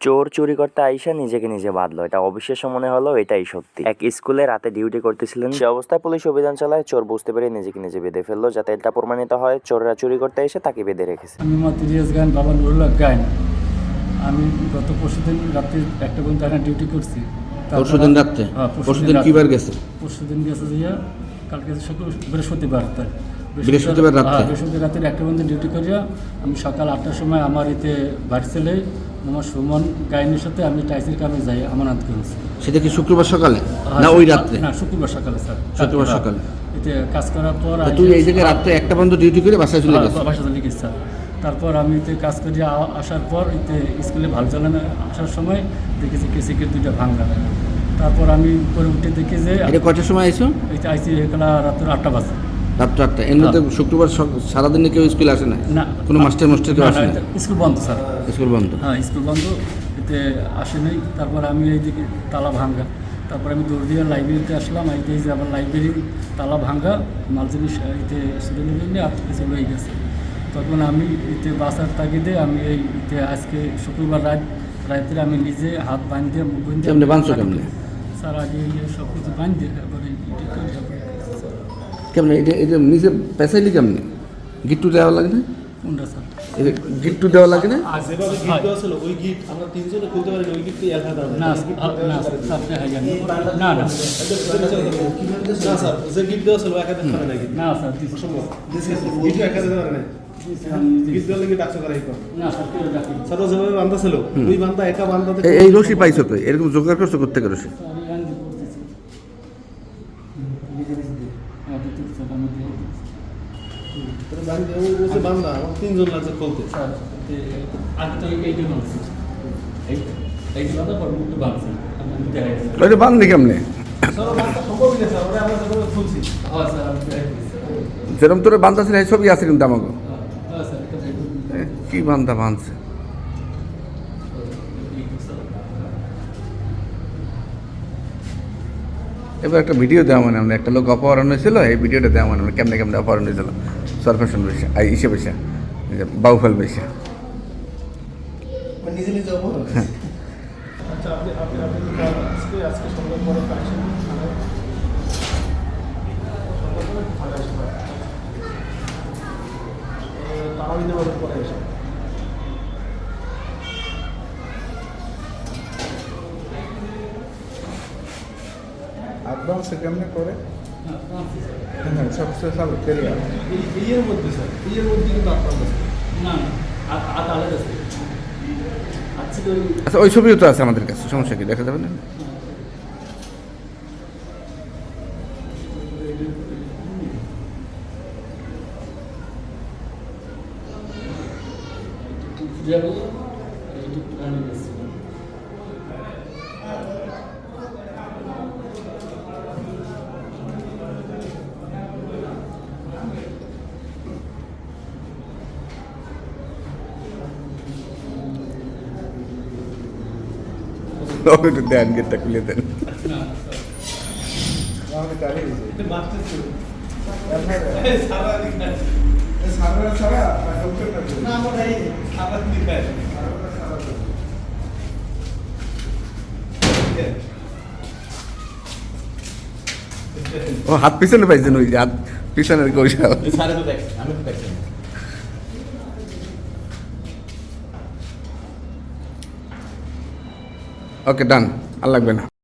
চোর চুরি করতে আইসা নিজেকে নিজে বাঁধলো, এটা অবিশ্বাস্য মনে হলো, এটাই সত্যি। এক স্কুলে রাতে ডিউটি করতেছিলেন, সে অবস্থায় পুলিশ অভিযান চালায়। চোর বুঝতে পেরে নিজেকে নিজে বেঁধে ফেললো, যাতে এটা প্রমাণিত হয় চোররা চুরি করতে এসে তাকে বেঁধে রেখেছে। আমি মাতৃয়াজ গান বাবা নুরুল হক গায়ন। আমি গত পরশুদিন রাত্রি 1টা পর্যন্ত এখানে ডিউটি করছি। পরশুদিন রাত্রে? পরশুদিন কিবার গেছে? পরশুদিন গেছে যে কালকে বৃহস্পতিবার রাতে। বৃহস্পতিবার রাত্রে? বৃহস্পতিবার রাত্রে 1টা পর্যন্ত ডিউটি করিয়া আমি সকাল 8টার সময় আমার এতে বাড়ি ছেলে আমার সুমন গায়নের সাথে আমি টাইসির কামে যাই আমানত করেছি। সেটা কি শুক্রবার সকালে না ওই রাত্রে? না, শুক্রবার সকালে স্যার। শুক্রবার সকালে এতে কাজ করার পর তুই এই জায়গায় রাত্রে 1টা পর্যন্ত ডিউটি করে বাসায় চলে গেছিস? বাসায় চলে গেছি স্যার। তারপর আমি এতে কাজ করে আসার পর এতে স্কুলে ভালো চালানো আসার সময় দেখেছি কেসিকের 2টা ভাঙা। তারপর আমি পরে উঠে দেখি যে এটা কয়টার সময় আইছো? এইটা আইসি এখানে রাত্র 8টা বাজে। রাত্র 8টা? এর মধ্যে শুক্রবার সারাদিনে কেউ স্কুলে আসে না? না, কোনো মাস্টার কেউ আসে না? স্কুল বন্ধ স্যার। স্কুল বন্ধ? হ্যাঁ, স্কুল বন্ধ, এতে আসে নাই। তারপর আমি এইদিকে তালা ভাঙ্গা, তারপর আমি দৌড় দিয়ে লাইব্রেরিতে আসলাম। এইতে যে আবার লাইব্রেরি তালা ভাঙ্গা, মাল জিনিস এইতে স্টুডেন্ট নিয়ে আর কিছু হয়ে গেছে। তখন আমি এতে বাসার তাগিদে আমি এইতে আজকে শুক্রবার রাত্রে আমি নিজে হাত বাঁধিয়ে মুখ কেমনে বাঁধছো? কেমনে স্যার? আগে সব কিছু বাঁধিয়ে তারপরে কেমনে এটা নিজে পেঁচাইলি কেমনে? গিট্টু দেওয়া লাগে না? কোনটা স্যার? গিট্টু দেওয়া লাগে না? যেভাবে গিফট দেওয়া ছিল ওই গিফট আমরা তিনজনে খুলতে পারি ওই গিফট একা দাও না স্যার, না না স্যার, যে গিফট দেওয়া ছিল একা দিতে পারে না না স্যার, গিফট একা দিতে পারে না। গিফট দেওয়া লাগে ডাকছো করাই কর না স্যার, কেউ ডাকি স্যার। ও যেভাবে বান্ধা ছিল ওই বান্ধা একা বান্ধা এই রশি পাইছো তো? এরকম জোগাড় করছো কোত্থেকে রশি? বান্ধা আমার 3জন লাগছে খুলতে। ওইটা বান্ধলি কেমনে? স্যার ও বান্ধা সম্ভবই না স্যার, ওরা আমরা যেভাবে খুলছি। যেরকম তোরা বান্ধা ছিল এই ছবি আছে কিন্তু আমাকে। কি বান্ধা বাঁধছে? এবার একটা ভিডিও দেওয়া মানে আমরা একটা লোক অপহরণ হয়েছিল, এই ভিডিওটা দেওয়া মানে কেমনে কেমনে অপহরণ হয়েছিল সরফেশন বেশি ইসে বেশা বাউফল বেশা। নিজে নিজে অপহরণ। আচ্ছা, আপনি আপনি আপনি আজকে সন্ধ্যার পরে কালেকশন তারাও দিতে পারবেন পরে এসে। অ্যাডভান্স কেমনে করে? হ্যাঁ, সবচেয়ে চালু ক্যারিয়ার বিয়ের মধ্যে স্যার, বিয়ের মধ্যে কিন্তু আপনার না আলাদা আছে। আচ্ছা, ওই ছবিও তো আছে আমাদের কাছে, সমস্যা কি? দেখা যাবে না? একটু দেন, গেটটা খুলে দেন। আমাকে চালিয়ে দিয়েছে মাস্টার ছিল সারা সারা ডক্টরটা না আমরা এই খাবার দিতে ও হাত পিছনে পাইছেন, ওই যে হাত পিছনের কৌশল। স্যারে তো দেখছি, আমি তো দেখছি। ওকে, ডান, আর লাগবে না।